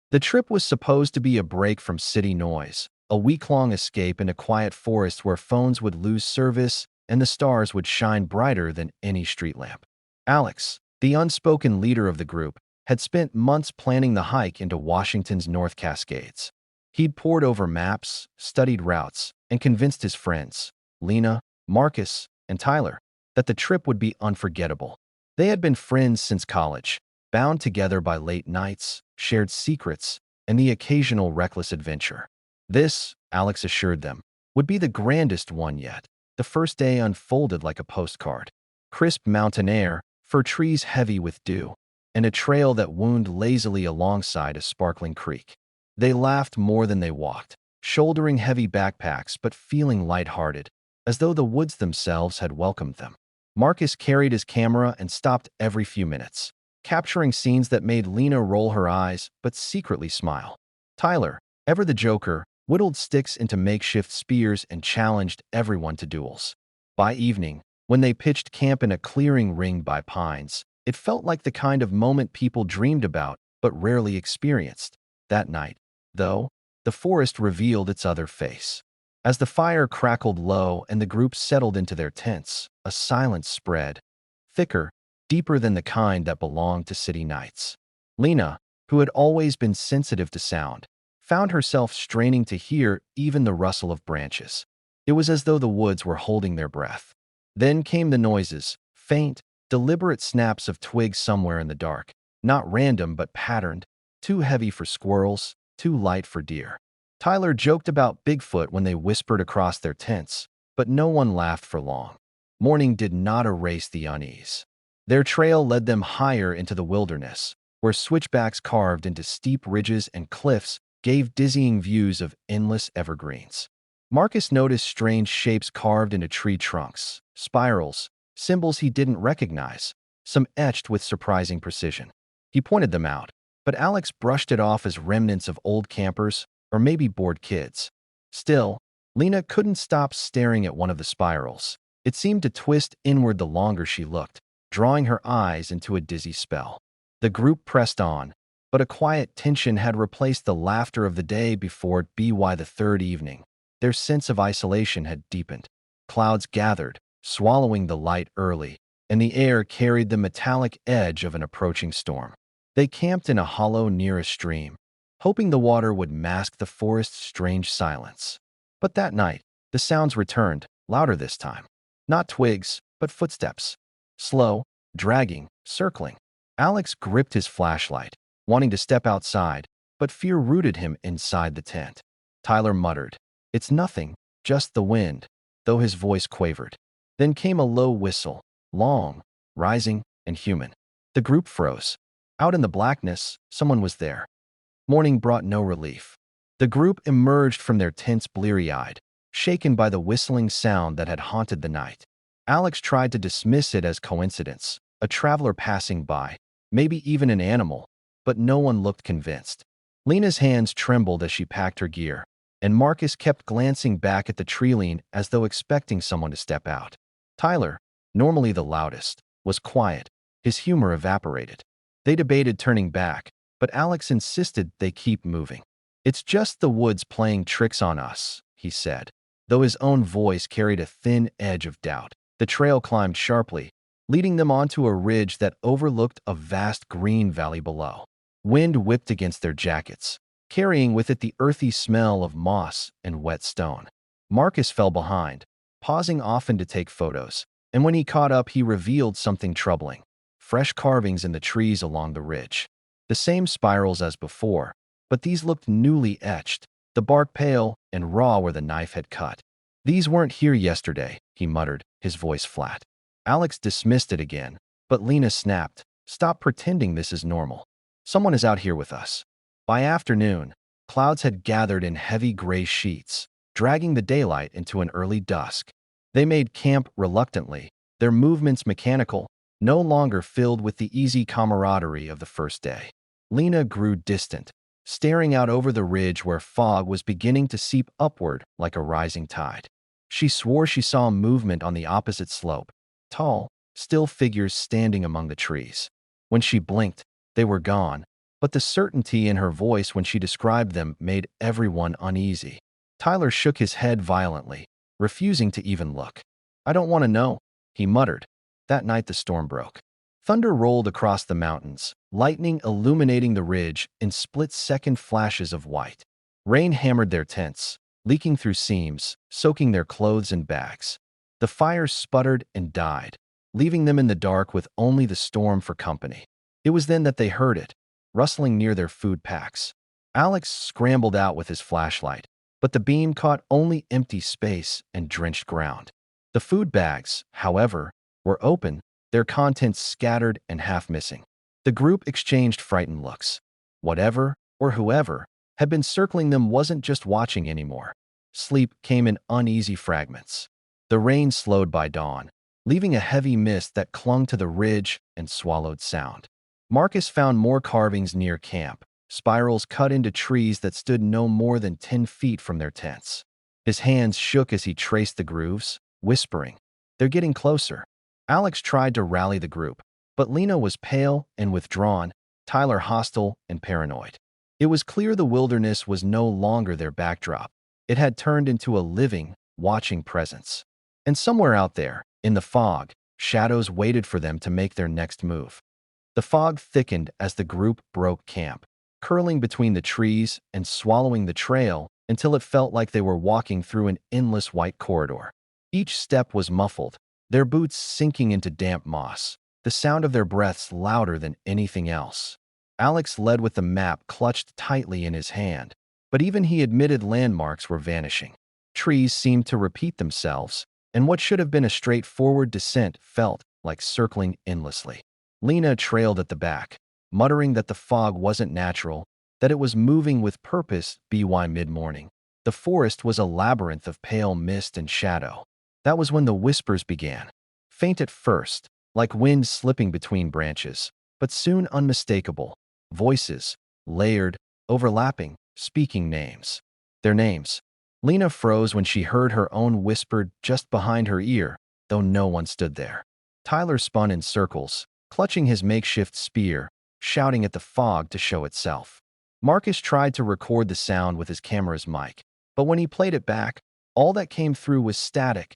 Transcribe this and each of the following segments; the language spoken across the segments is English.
The trip was supposed to be a break from city noise, a week-long escape in a quiet forest where phones would lose service and the stars would shine brighter than any street lamp. Alex, the unspoken leader of the group, had spent months planning the hike into Washington's North Cascades. He'd pored over maps, studied routes, and convinced his friends, Lena, Marcus, and Tyler, that the trip would be unforgettable. They had been friends since college, bound together by late nights, shared secrets, and the occasional reckless adventure. This, Alex assured them, would be the grandest one yet. The first day unfolded like a postcard. Crisp mountain air, fir trees heavy with dew, and a trail that wound lazily alongside a sparkling creek. They laughed more than they walked, shouldering heavy backpacks but feeling lighthearted, as though the woods themselves had welcomed them. Marcus carried his camera and stopped every few minutes, capturing scenes that made Lena roll her eyes but secretly smile. Tyler, ever the joker, whittled sticks into makeshift spears and challenged everyone to duels. By evening, when they pitched camp in a clearing ringed by pines, it felt like the kind of moment people dreamed about but rarely experienced. That night, though, the forest revealed its other face. As the fire crackled low and the group settled into their tents, a silence spread, thicker, deeper than the kind that belonged to city nights. Lena, who had always been sensitive to sound, found herself straining to hear even the rustle of branches. It was as though the woods were holding their breath. Then came the noises, faint, deliberate snaps of twigs somewhere in the dark, not random but patterned, too heavy for squirrels, too light for deer. Tyler joked about Bigfoot when they whispered across their tents, but no one laughed for long. Morning did not erase the unease. Their trail led them higher into the wilderness, where switchbacks carved into steep ridges and cliffs gave dizzying views of endless evergreens. Marcus noticed strange shapes carved into tree trunks, spirals, symbols he didn't recognize, some etched with surprising precision. He pointed them out, but Alex brushed it off as remnants of old campers or maybe bored kids. Still, Lena couldn't stop staring at one of the spirals. It seemed to twist inward the longer she looked, drawing her eyes into a dizzy spell. The group pressed on, but a quiet tension had replaced the laughter of the day before it. By the third evening, their sense of isolation had deepened. Clouds gathered, swallowing the light early, and the air carried the metallic edge of an approaching storm. They camped in a hollow near a stream, hoping the water would mask the forest's strange silence. But that night, the sounds returned, louder this time. Not twigs, but footsteps. Slow, dragging, circling. Alex gripped his flashlight, wanting to step outside, but fear rooted him inside the tent. Tyler muttered, "It's nothing, just the wind," though his voice quavered. Then came a low whistle, long, rising, and human. The group froze. Out in the blackness, someone was there. Morning brought no relief. The group emerged from their tents bleary-eyed, shaken by the whistling sound that had haunted the night. Alex tried to dismiss it as coincidence, a traveler passing by, maybe even an animal, but no one looked convinced. Lena's hands trembled as she packed her gear, and Marcus kept glancing back at the tree-line as though expecting someone to step out. Tyler, normally the loudest, was quiet. His humor evaporated. They debated turning back, but Alex insisted they keep moving. "It's just the woods playing tricks on us," he said, though his own voice carried a thin edge of doubt. The trail climbed sharply, leading them onto a ridge that overlooked a vast green valley below. Wind whipped against their jackets, carrying with it the earthy smell of moss and wet stone. Marcus fell behind, pausing often to take photos, and when he caught up he revealed something troubling. Fresh carvings in the trees along the ridge. The same spirals as before, but these looked newly etched, the bark pale and raw where the knife had cut. "These weren't here yesterday," he muttered, his voice flat. Alex dismissed it again, but Lena snapped, "Stop pretending this is normal. Someone is out here with us." By afternoon, clouds had gathered in heavy gray sheets, dragging the daylight into an early dusk. They made camp reluctantly, their movements mechanical, no longer filled with the easy camaraderie of the first day. Lena grew distant, staring out over the ridge where fog was beginning to seep upward like a rising tide. She swore she saw movement on the opposite slope, tall, still figures standing among the trees. When she blinked, they were gone, but the certainty in her voice when she described them made everyone uneasy. Tyler shook his head violently, refusing to even look. "I don't want to know," he muttered. That night the storm broke. Thunder rolled across the mountains, lightning illuminating the ridge in split-second flashes of white. Rain hammered their tents, leaking through seams, soaking their clothes and bags. The fires sputtered and died, leaving them in the dark with only the storm for company. It was then that they heard it, rustling near their food packs. Alex scrambled out with his flashlight, but the beam caught only empty space and drenched ground. The food bags, however, were open, their contents scattered and half missing. The group exchanged frightened looks. Whatever, or whoever, had been circling them wasn't just watching anymore. Sleep came in uneasy fragments. The rain slowed by dawn, leaving a heavy mist that clung to the ridge and swallowed sound. Marcus found more carvings near camp, spirals cut into trees that stood no more than 10 feet from their tents. His hands shook as he traced the grooves, whispering, "They're getting closer." Alex tried to rally the group, but Lena was pale and withdrawn, Tyler hostile and paranoid. It was clear the wilderness was no longer their backdrop. It had turned into a living, watching presence. And somewhere out there, in the fog, shadows waited for them to make their next move. The fog thickened as the group broke camp, curling between the trees and swallowing the trail until it felt like they were walking through an endless white corridor. Each step was muffled, their boots sinking into damp moss, the sound of their breaths louder than anything else. Alex led with the map clutched tightly in his hand, but even he admitted landmarks were vanishing. Trees seemed to repeat themselves, and what should have been a straightforward descent felt like circling endlessly. Lena trailed at the back, muttering that the fog wasn't natural, that it was moving with purpose. By mid-morning, the forest was a labyrinth of pale mist and shadow. That was when the whispers began. Faint at first, like wind slipping between branches, but soon unmistakable. Voices, layered, overlapping, speaking names. Their names. Lena froze when she heard her own whispered just behind her ear, though no one stood there. Tyler spun in circles, clutching his makeshift spear, shouting at the fog to show itself. Marcus tried to record the sound with his camera's mic, but when he played it back, all that came through was static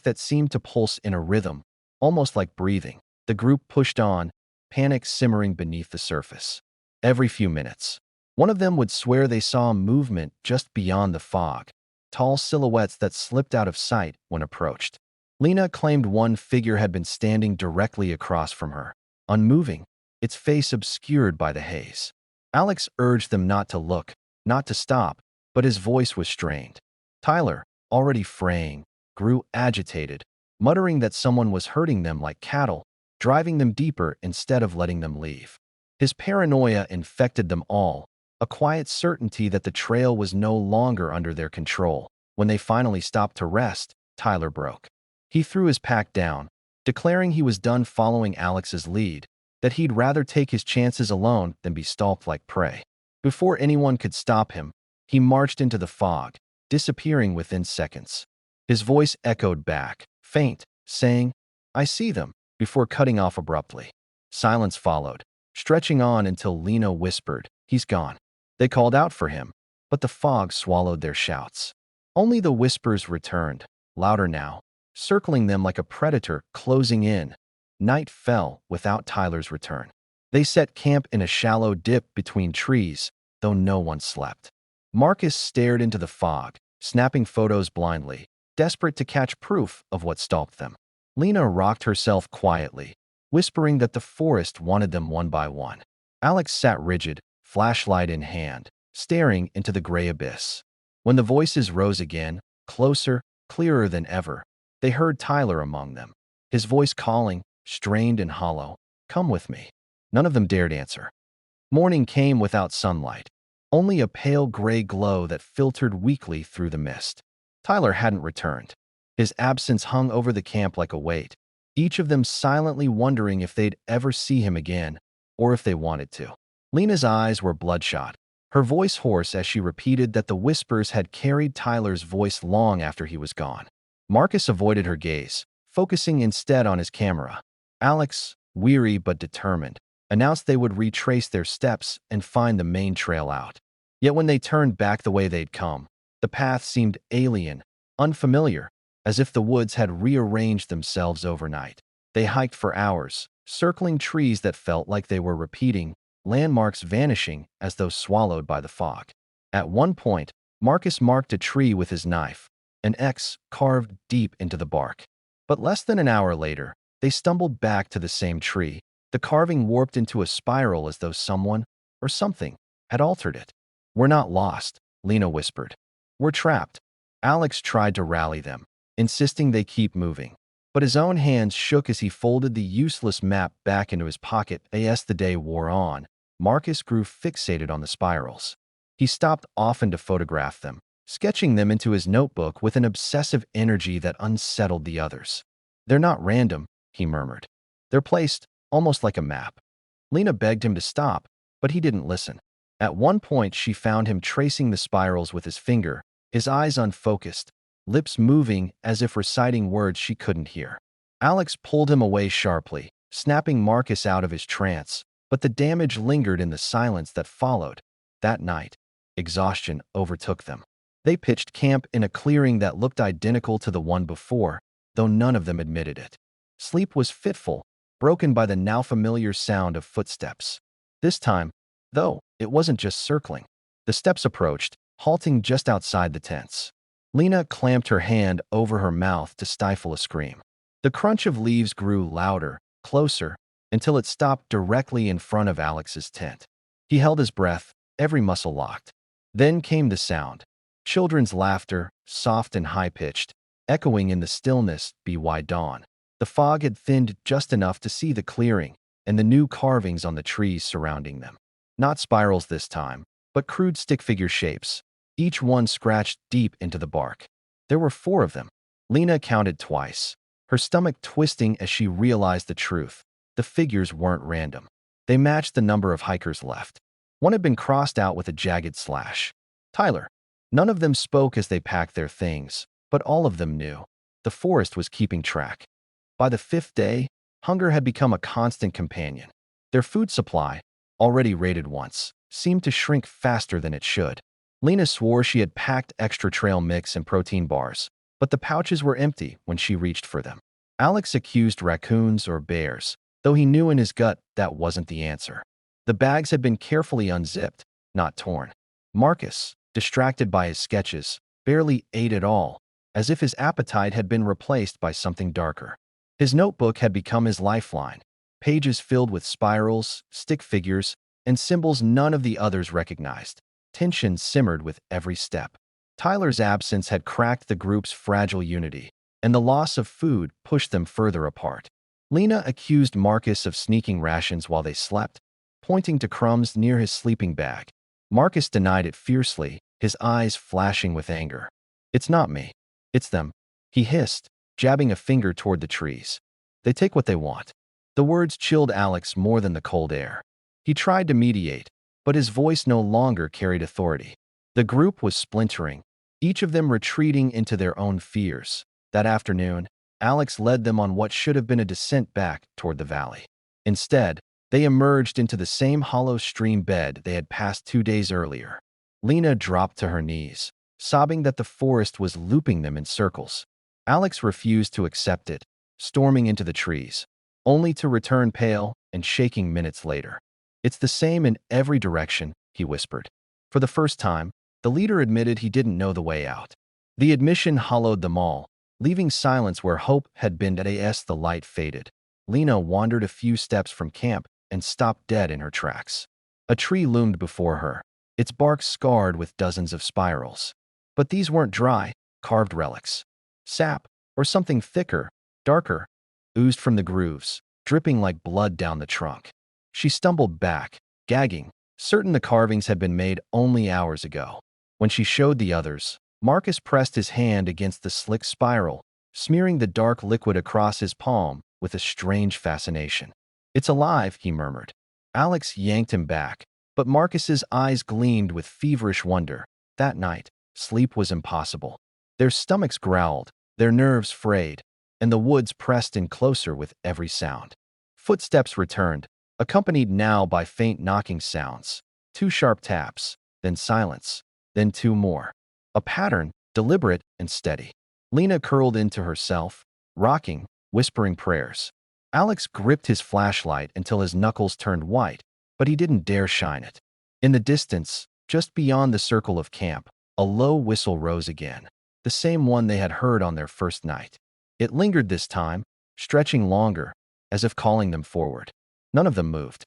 that seemed to pulse in a rhythm, almost like breathing. The group pushed on, panic simmering beneath the surface. Every few minutes, one of them would swear they saw movement just beyond the fog, tall silhouettes that slipped out of sight when approached. Lena claimed one figure had been standing directly across from her, unmoving, its face obscured by the haze. Alex urged them not to look, not to stop, but his voice was strained. Tyler, already fraying, grew agitated, muttering that someone was herding them like cattle, driving them deeper instead of letting them leave. His paranoia infected them all, a quiet certainty that the trail was no longer under their control. When they finally stopped to rest, Tyler broke. He threw his pack down, declaring he was done following Alex's lead, that he'd rather take his chances alone than be stalked like prey. Before anyone could stop him, he marched into the fog, disappearing within seconds. His voice echoed back, faint, saying, "I see them," before cutting off abruptly. Silence followed, stretching on until Lena whispered, "He's gone." They called out for him, but the fog swallowed their shouts. Only the whispers returned, louder now, circling them like a predator closing in. Night fell without Tyler's return. They set camp in a shallow dip between trees, though no one slept. Marcus stared into the fog, snapping photos blindly, desperate to catch proof of what stalked them. Lena rocked herself quietly, whispering that the forest wanted them one by one. Alex sat rigid, flashlight in hand, staring into the gray abyss. When the voices rose again, closer, clearer than ever, they heard Tyler among them, his voice calling, strained and hollow, "Come with me." None of them dared answer. Morning came without sunlight, only a pale gray glow that filtered weakly through the mist. Tyler hadn't returned. His absence hung over the camp like a weight, each of them silently wondering if they'd ever see him again, or if they wanted to. Lena's eyes were bloodshot, her voice hoarse as she repeated that the whispers had carried Tyler's voice long after he was gone. Marcus avoided her gaze, focusing instead on his camera. Alex, weary but determined, announced they would retrace their steps and find the main trail out. Yet when they turned back the way they'd come, the path seemed alien, unfamiliar, as if the woods had rearranged themselves overnight. They hiked for hours, circling trees that felt like they were repeating, landmarks vanishing as though swallowed by the fog. At one point, Marcus marked a tree with his knife, an X carved deep into the bark. But less than an hour later, they stumbled back to the same tree, the carving warped into a spiral as though someone, or something, had altered it. "We're not lost," Lena whispered. "We're trapped." Alex tried to rally them, insisting they keep moving. But his own hands shook as he folded the useless map back into his pocket. As the day wore on, Marcus grew fixated on the spirals. He stopped often to photograph them, sketching them into his notebook with an obsessive energy that unsettled the others. "They're not random," he murmured. "They're placed, almost like a map." Lena begged him to stop, but he didn't listen. At one point, she found him tracing the spirals with his finger, his eyes unfocused, lips moving as if reciting words she couldn't hear. Alex pulled him away sharply, snapping Marcus out of his trance, but the damage lingered in the silence that followed. That night, exhaustion overtook them. They pitched camp in a clearing that looked identical to the one before, though none of them admitted it. Sleep was fitful, broken by the now familiar sound of footsteps. This time, though, it wasn't just circling. The steps approached, halting just outside the tents. Lena clamped her hand over her mouth to stifle a scream. The crunch of leaves grew louder, closer, until it stopped directly in front of Alex's tent. He held his breath, every muscle locked. Then came the sound. Children's laughter, soft and high-pitched, echoing in the stillness by dawn. The fog had thinned just enough to see the clearing and the new carvings on the trees surrounding them. Not spirals this time, but crude stick-figure shapes, each one scratched deep into the bark. There were 4 of them. Lena counted twice, her stomach twisting as she realized the truth. The figures weren't random. They matched the number of hikers left. One had been crossed out with a jagged slash. Tyler. None of them spoke as they packed their things, but all of them knew. The forest was keeping track. By the 5th day, hunger had become a constant companion. Their food supply, already raided once, seemed to shrink faster than it should. Lena swore she had packed extra trail mix and protein bars, but the pouches were empty when she reached for them. Alex accused raccoons or bears, though he knew in his gut that wasn't the answer. The bags had been carefully unzipped, not torn. Marcus, distracted by his sketches, barely ate at all, as if his appetite had been replaced by something darker. His notebook had become his lifeline, pages filled with spirals, stick figures, and symbols none of the others recognized. Tension simmered with every step. Tyler's absence had cracked the group's fragile unity, and the loss of food pushed them further apart. Lena accused Marcus of sneaking rations while they slept, pointing to crumbs near his sleeping bag. Marcus denied it fiercely, his eyes flashing with anger. "It's not me. It's them," he hissed, jabbing a finger toward the trees. "They take what they want." The words chilled Alex more than the cold air. He tried to mediate, but his voice no longer carried authority. The group was splintering, each of them retreating into their own fears. That afternoon, Alex led them on what should have been a descent back toward the valley. Instead, they emerged into the same hollow stream bed they had passed 2 days earlier. Lena dropped to her knees, sobbing that the forest was looping them in circles. Alex refused to accept it, storming into the trees, only to return pale and shaking minutes later. "It's the same in every direction," he whispered. For the first time, the leader admitted he didn't know the way out. The admission hollowed them all, leaving silence where hope had been. As the light faded, Lena wandered a few steps from camp and stopped dead in her tracks. A tree loomed before her, its bark scarred with dozens of spirals. But these weren't dry, carved relics. Sap, or something thicker, darker, oozed from the grooves, dripping like blood down the trunk. She stumbled back, gagging, certain the carvings had been made only hours ago. When she showed the others, Marcus pressed his hand against the slick spiral, smearing the dark liquid across his palm with a strange fascination. "It's alive," he murmured. Alex yanked him back, but Marcus's eyes gleamed with feverish wonder. That night, sleep was impossible. Their stomachs growled, their nerves frayed, and the woods pressed in closer with every sound. Footsteps returned, accompanied now by faint knocking sounds, 2 sharp taps, then silence, then 2 more. A pattern, deliberate and steady. Lena curled into herself, rocking, whispering prayers. Alex gripped his flashlight until his knuckles turned white, but he didn't dare shine it. In the distance, just beyond the circle of camp, a low whistle rose again, the same one they had heard on their first night. It lingered this time, stretching longer, as if calling them forward. None of them moved.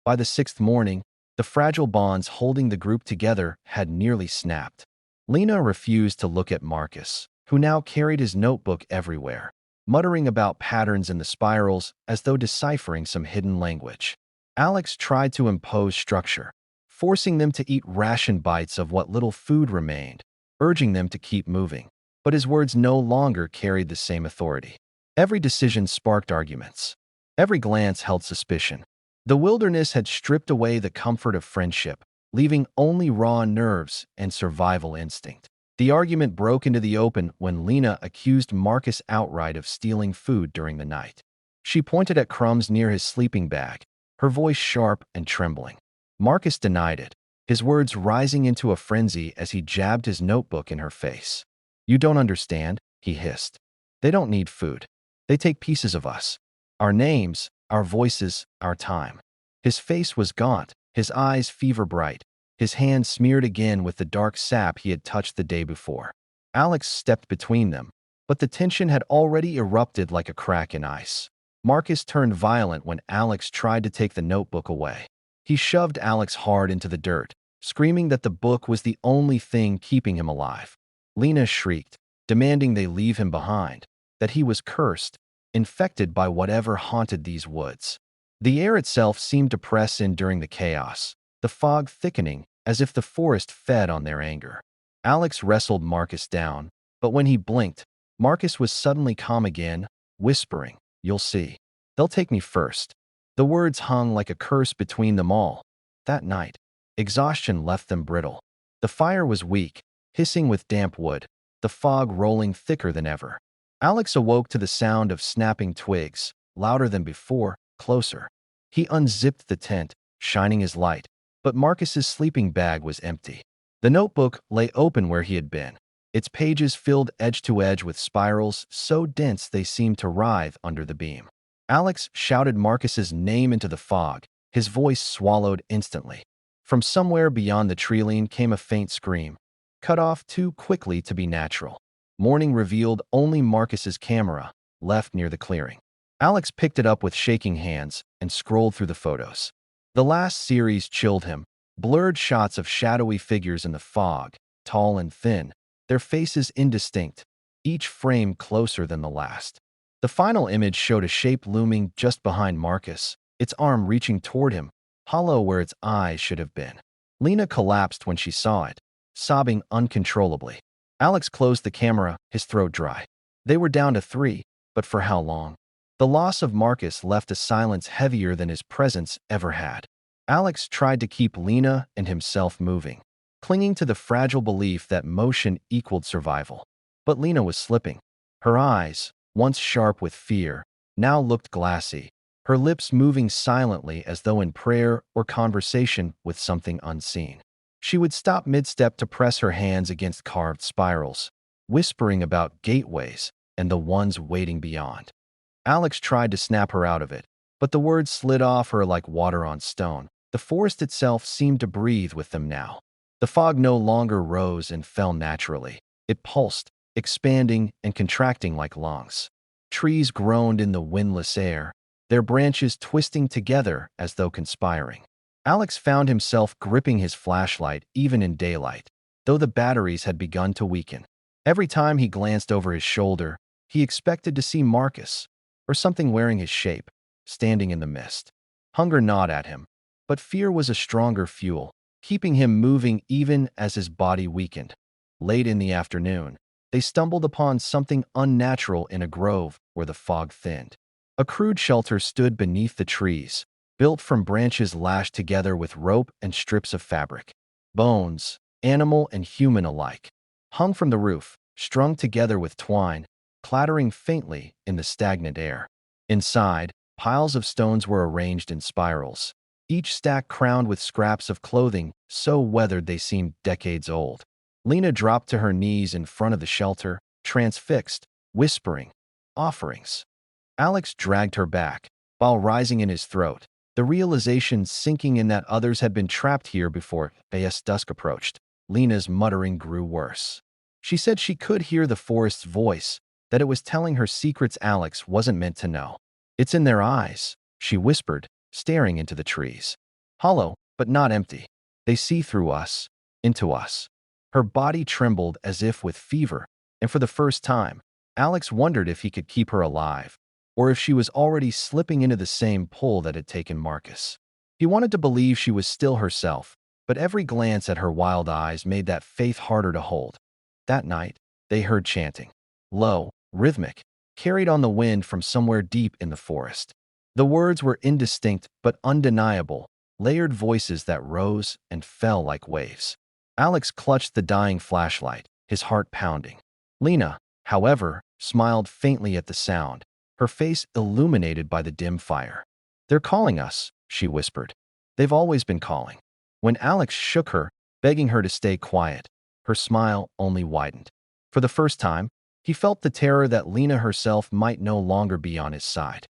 By the 6th morning, the fragile bonds holding the group together had nearly snapped. Lena refused to look at Marcus, who now carried his notebook everywhere, muttering about patterns in the spirals as though deciphering some hidden language. Alex tried to impose structure, forcing them to eat ration bites of what little food remained, urging them to keep moving. But his words no longer carried the same authority. Every decision sparked arguments. Every glance held suspicion. The wilderness had stripped away the comfort of friendship, leaving only raw nerves and survival instinct. The argument broke into the open when Lena accused Marcus outright of stealing food during the night. She pointed at crumbs near his sleeping bag, her voice sharp and trembling. Marcus denied it, his words rising into a frenzy as he jabbed his notebook in her face. "You don't understand," he hissed. "They don't need food. They take pieces of us. Our names, our voices, our time." His face was gaunt, his eyes fever-bright, his hands smeared again with the dark sap he had touched the day before. Alex stepped between them, but the tension had already erupted like a crack in ice. Marcus turned violent when Alex tried to take the notebook away. He shoved Alex hard into the dirt, screaming that the book was the only thing keeping him alive. Lena shrieked, demanding they leave him behind, that he was cursed, infected by whatever haunted these woods. The air itself seemed to press in during the chaos, the fog thickening as if the forest fed on their anger. Alex wrestled Marcus down, but when he blinked, Marcus was suddenly calm again, whispering, "You'll see. They'll take me first." The words hung like a curse between them all. That night, exhaustion left them brittle. The fire was weak, hissing with damp wood, the fog rolling thicker than ever. Alex awoke to the sound of snapping twigs, louder than before, closer. He unzipped the tent, shining his light, but Marcus's sleeping bag was empty. The notebook lay open where he had been, its pages filled edge to edge with spirals so dense they seemed to writhe under the beam. Alex shouted Marcus's name into the fog, his voice swallowed instantly. From somewhere beyond the tree-line came a faint scream, cut off too quickly to be natural. Morning revealed only Marcus's camera, left near the clearing. Alex picked it up with shaking hands and scrolled through the photos. The last series chilled him, blurred shots of shadowy figures in the fog, tall and thin, their faces indistinct, each frame closer than the last. The final image showed a shape looming just behind Marcus, its arm reaching toward him, hollow where its eyes should have been. Lena collapsed when she saw it, sobbing uncontrollably. Alex closed the camera, his throat dry. They were down to 3, but for how long? The loss of Marcus left a silence heavier than his presence ever had. Alex tried to keep Lena and himself moving, clinging to the fragile belief that motion equaled survival. But Lena was slipping. Her eyes, once sharp with fear, now looked glassy, her lips moving silently as though in prayer or conversation with something unseen. She would stop mid-step to press her hands against carved spirals, whispering about gateways and the ones waiting beyond. Alex tried to snap her out of it, but the words slid off her like water on stone. The forest itself seemed to breathe with them now. The fog no longer rose and fell naturally. It pulsed, expanding and contracting like lungs. Trees groaned in the windless air, their branches twisting together as though conspiring. Alex found himself gripping his flashlight even in daylight, though the batteries had begun to weaken. Every time he glanced over his shoulder, he expected to see Marcus, or something wearing his shape, standing in the mist. Hunger gnawed at him, but fear was a stronger fuel, keeping him moving even as his body weakened. Late in the afternoon, they stumbled upon something unnatural in a grove where the fog thinned. A crude shelter stood beneath the trees, built from branches lashed together with rope and strips of fabric. Bones, animal and human alike, hung from the roof, strung together with twine, clattering faintly in the stagnant air. Inside, Piles of stones were arranged in spirals, each stack crowned with scraps of clothing so weathered they seemed decades old. Lena dropped to her knees in front of the shelter, transfixed, whispering, "Offerings." Alex dragged her back, while rising in his throat, the realization sinking in that others had been trapped here before as dusk approached. Lena's muttering grew worse. She said she could hear the forest's voice, that it was telling her secrets Alex wasn't meant to know. "It's in their eyes," she whispered, staring into the trees. "Hollow, but not empty. They see through us, into us." Her body trembled as if with fever, and for the first time, Alex wondered if he could keep her alive, or if she was already slipping into the same pull that had taken Marcus. He wanted to believe she was still herself, but every glance at her wild eyes made that faith harder to hold. That night, they heard chanting. Low, rhythmic, carried on the wind from somewhere deep in the forest. The words were indistinct but undeniable, layered voices that rose and fell like waves. Alex clutched the dying flashlight, his heart pounding. Lena, however, smiled faintly at the sound, her face illuminated by the dim fire. "They're calling us," she whispered. "They've always been calling." When Alex shook her, begging her to stay quiet, her smile only widened. For the first time, he felt the terror that Lena herself might no longer be on his side.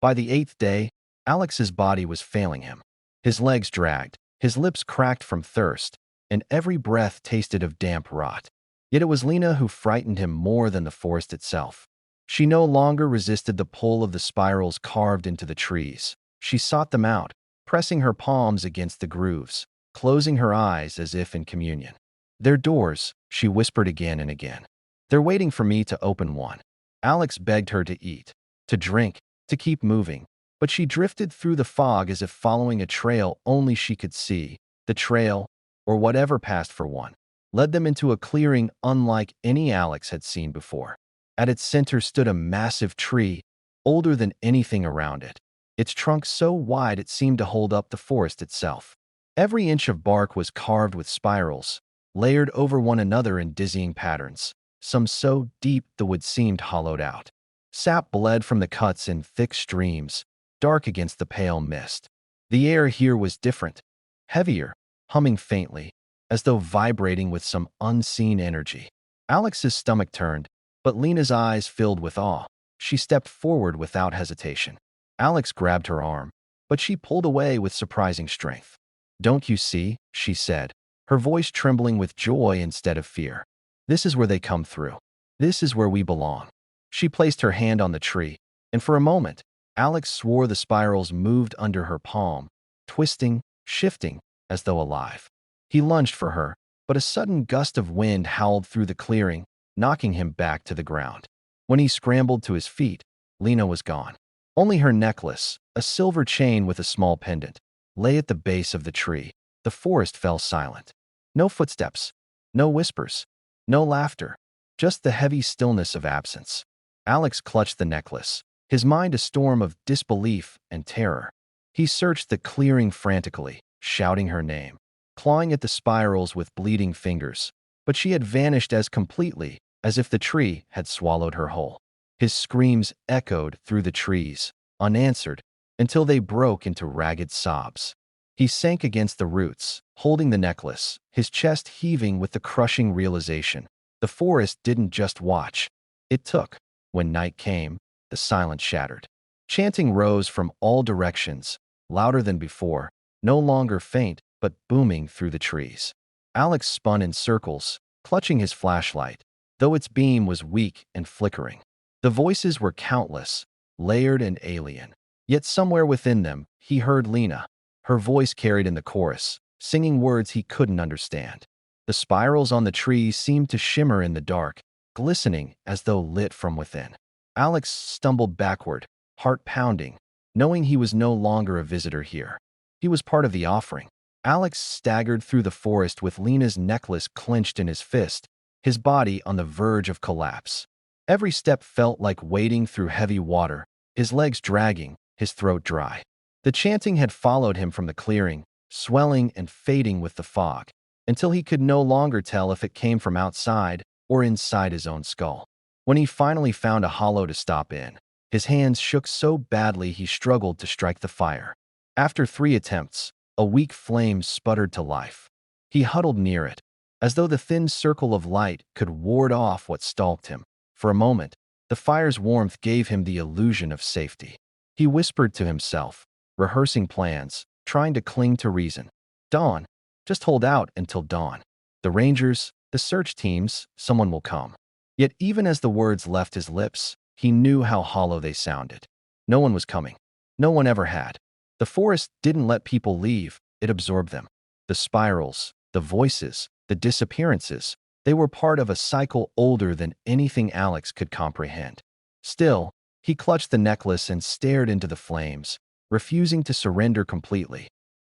By the 8th day, Alex's body was failing him. His legs dragged, his lips cracked from thirst, and every breath tasted of damp rot. Yet it was Lena who frightened him more than the forest itself. She no longer resisted the pull of the spirals carved into the trees. She sought them out, pressing her palms against the grooves, closing her eyes as if in communion. "They're doors," she whispered again and again. "They're waiting for me to open one." Alex begged her to eat, to drink, to keep moving, but she drifted through the fog as if following a trail only she could see. The trail, or whatever passed for one, led them into a clearing unlike any Alex had seen before. At its center stood a massive tree, older than anything around it, its trunk so wide it seemed to hold up the forest itself. Every inch of bark was carved with spirals, layered over one another in dizzying patterns, some so deep the wood seemed hollowed out. Sap bled from the cuts in thick streams, dark against the pale mist. The air here was different, heavier, humming faintly, as though vibrating with some unseen energy. Alex's stomach turned, but Lena's eyes filled with awe. She stepped forward without hesitation. Alex grabbed her arm, but she pulled away with surprising strength. "Don't you see?" she said, her voice trembling with joy instead of fear. "This is where they come through. This is where we belong." She placed her hand on the tree, and for a moment, Alex swore the spirals moved under her palm, twisting, shifting, as though alive. He lunged for her, but a sudden gust of wind howled through the clearing, knocking him back to the ground. When he scrambled to his feet, Lena was gone. Only her necklace, a silver chain with a small pendant, lay at the base of the tree. The forest fell silent. No footsteps, no whispers, no laughter, just the heavy stillness of absence. Alex clutched the necklace, his mind a storm of disbelief and terror. He searched the clearing frantically, shouting her name, clawing at the spirals with bleeding fingers, but she had vanished as completely as if the tree had swallowed her whole. His screams echoed through the trees, unanswered, until they broke into ragged sobs. He sank against the roots, holding the necklace, his chest heaving with the crushing realization. The forest didn't just watch. It took. When night came, the silence shattered. Chanting rose from all directions, louder than before, no longer faint, but booming through the trees. Alex spun in circles, clutching his flashlight, though its beam was weak and flickering. The voices were countless, layered and alien. Yet somewhere within them, he heard Lena, her voice carried in the chorus, singing words he couldn't understand. The spirals on the trees seemed to shimmer in the dark, glistening as though lit from within. Alex stumbled backward, heart pounding, knowing he was no longer a visitor here. He was part of the offering. Alex staggered through the forest with Lena's necklace clenched in his fist, his body on the verge of collapse. Every step felt like wading through heavy water, his legs dragging, his throat dry. The chanting had followed him from the clearing, swelling and fading with the fog, until he could no longer tell if it came from outside or inside his own skull. When he finally found a hollow to stop in, His hands shook so badly he struggled to strike the fire. After 3 attempts, a weak flame sputtered to life. He huddled near it, as though the thin circle of light could ward off what stalked him. For a moment, the fire's warmth gave him the illusion of safety. He whispered to himself, rehearsing plans, trying to cling to reason. Dawn. Just hold out until dawn. The rangers, the search teams, someone will come. Yet even as the words left his lips, he knew how hollow they sounded. No one was coming. No one ever had. The forest didn't let people leave, it absorbed them. The spirals, the voices, the disappearances, they were part of a cycle older than anything Alex could comprehend. Still, he clutched the necklace and stared into the flames, refusing to surrender completely.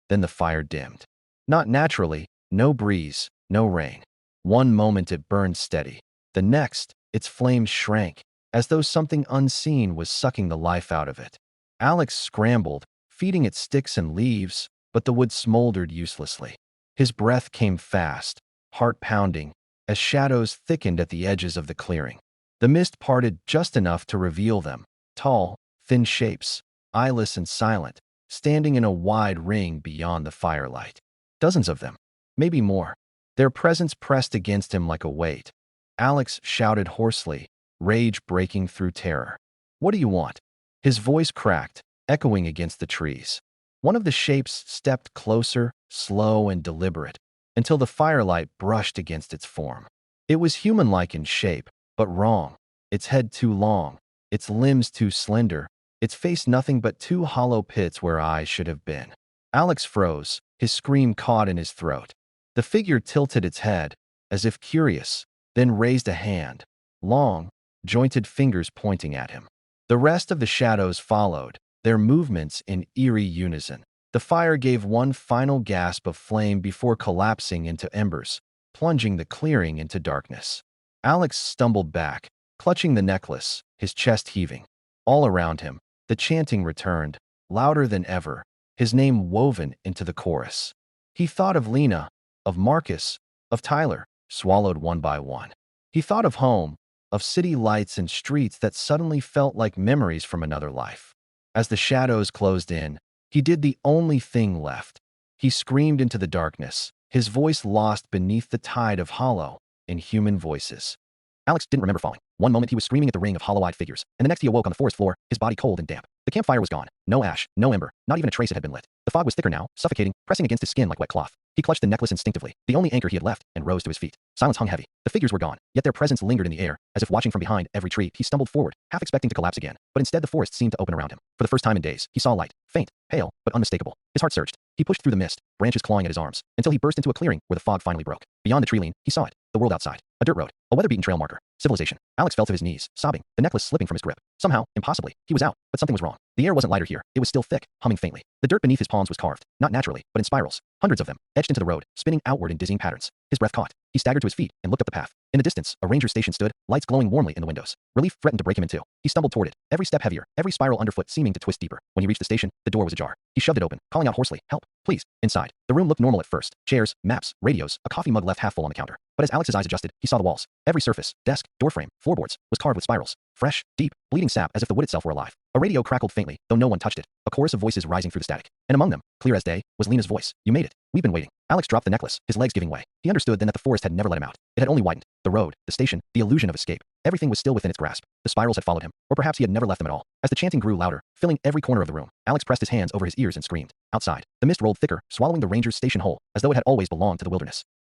Then the fire dimmed. Not naturally, no breeze, no rain. One moment it burned steady. The next, its flames shrank, as though something unseen was sucking the life out of it. Alex scrambled, feeding it sticks and leaves, but the wood smoldered uselessly. His breath came fast, heart pounding, as shadows thickened at the edges of the clearing. The mist parted just enough to reveal them, tall, thin shapes, eyeless and silent, standing in a wide ring beyond the firelight. Dozens of them, maybe more. Their presence pressed against him like a weight. Alex shouted hoarsely, rage breaking through terror. "What do you want?" His voice cracked, echoing against the trees. One of the shapes stepped closer, slow and deliberate, until the firelight brushed against its form. It was human-like in shape, but wrong. Its head too long, its limbs too slender, its face nothing but 2 hollow pits where eyes should have been. Alex froze, his scream caught in his throat. The figure tilted its head, as if curious, then raised a hand, long, jointed fingers pointing at him. The rest of the shadows followed, their movements in eerie unison. The fire gave one final gasp of flame before collapsing into embers, plunging the clearing into darkness. Alex stumbled back, clutching the necklace, his chest heaving. All around him, the chanting returned, louder than ever, his name woven into the chorus. He thought of Lena, of Marcus, of Tyler, swallowed one by one. He thought of home, of city lights and streets that suddenly felt like memories from another life. As the shadows closed in, he did the only thing left. He screamed into the darkness, his voice lost beneath the tide of hollow, inhuman voices. Alex didn't remember falling. One moment he was screaming at the ring of hollow-eyed figures, and the next he awoke on the forest floor, his body cold and damp. The campfire was gone. No ash, no ember, not even a trace it had been lit. The fog was thicker now, suffocating, pressing against his skin like wet cloth. He clutched the necklace instinctively, the only anchor he had left, and rose to his feet. Silence hung heavy. The figures were gone, yet their presence lingered in the air, as if watching from behind every tree. He stumbled forward, half expecting to collapse again, but instead the forest seemed to open around him. For the first time in days, he saw light, faint, pale, but unmistakable. His heart surged. He pushed through the mist, branches clawing at his arms, until he burst into a clearing where the fog finally broke. Beyond the tree line, he saw it, the world outside. A dirt road, a weather-beaten trail marker, civilization. Alex fell to his knees, sobbing, the necklace slipping from his grip. Somehow, impossibly, he was out, but something was wrong. The air wasn't lighter here, it was still thick, humming faintly. The dirt beneath his palms was carved, not naturally, but in spirals, hundreds of them, etched into the road, spinning outward in dizzying patterns. His breath caught. He staggered to his feet and looked up the path. In the distance, a ranger station stood, lights glowing warmly in the windows. Relief threatened to break him in two. He stumbled toward it, every step heavier, every spiral underfoot seeming to twist deeper. When he reached the station, the door was ajar. He shoved it open, calling out hoarsely, "Help, please." Inside, the room looked normal at first. Chairs, maps, radios, a coffee mug left half full on the counter. But as Alex's eyes adjusted, he saw the walls. Every surface, desk, doorframe, floorboards, was carved with spirals. Fresh, deep, bleeding sap as if the wood itself were alive. A radio crackled faintly, though no one touched it. A chorus of voices rising through the static. And among them, clear as day, was Lena's voice. "You made it. We've been waiting." Alex dropped the necklace, his legs giving way. He understood then that the forest had never let him out. It had only widened. The road, the station, the illusion of escape. Everything was still within its grasp. The spirals had followed him, or perhaps he had never left them at all. As the chanting grew louder, filling every corner of the room, Alex pressed his hands over his ears and screamed. Outside, the mist rolled thicker, swallowing the ranger's station whole, as though it had always belonged to the wilderness.